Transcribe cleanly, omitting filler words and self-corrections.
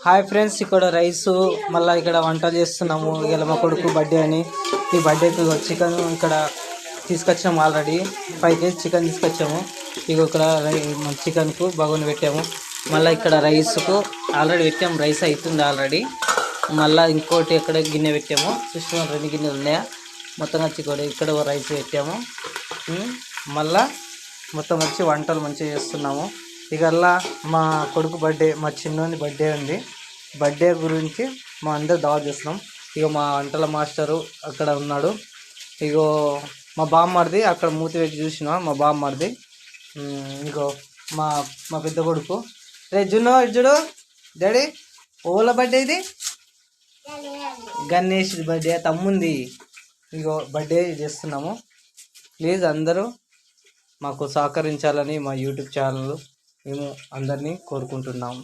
Hi friends, ఇక్కడ rice మళ్ళీ ఇక్కడ వంట చేస్తున్నాము. ఇలా మా కొడుకు బర్త్డే అని ఈ బర్త్డేకి చికెన్ ఇక్కడ తీసుకొచ్చాము. ఆల్రెడీ 5 కేజీ చికెన్ తీసుకొచ్చాము. ఇక ఇక్కడ చికెన్కు బగోని పెట్టాము. మళ్ళీ ఇక్కడ రైస్కు ఆల్రెడీ పెట్టాము. రైస్ అవుతుంది ఆల్రెడీ. మళ్ళీ ఇంకోటి ఇక్కడ గిన్నె పెట్టాము. చూసిన 2 గిన్నెలు ఉన్నాయా. మొత్తం వచ్చి ఇక్కడ రైస్ పెట్టాము. మళ్ళీ మొత్తం వచ్చి వంటలు మంచిగా చేస్తున్నాము. ఇకల్లా మా కొడుకు బర్త్డే, మా చిన్నోని బర్త్డే ఉంది. బర్త్డే గురించి మా అందరు దావత్ చేస్తున్నాం. ఇక మా వంటల మాస్టరు అక్కడ ఉన్నాడు. ఇగో మా బామ్మర్ది అక్కడ మూతి పెట్టి చూసిన మా బామ్మర్ది. ఇగో మా మా పెద్ద కొడుకు. రే జున్నో ఇడ్జుడు డాడీ ఓల బర్త్డే ఇది గణేష్ బర్త్డే తమ్ముంది. ఇగో బర్త్డే చేస్తున్నాము. ప్లీజ్ అందరూ మాకు సహకరించాలని మా యూట్యూబ్ ఛానల్ మేము అందరినీ కోరుకుంటున్నాము.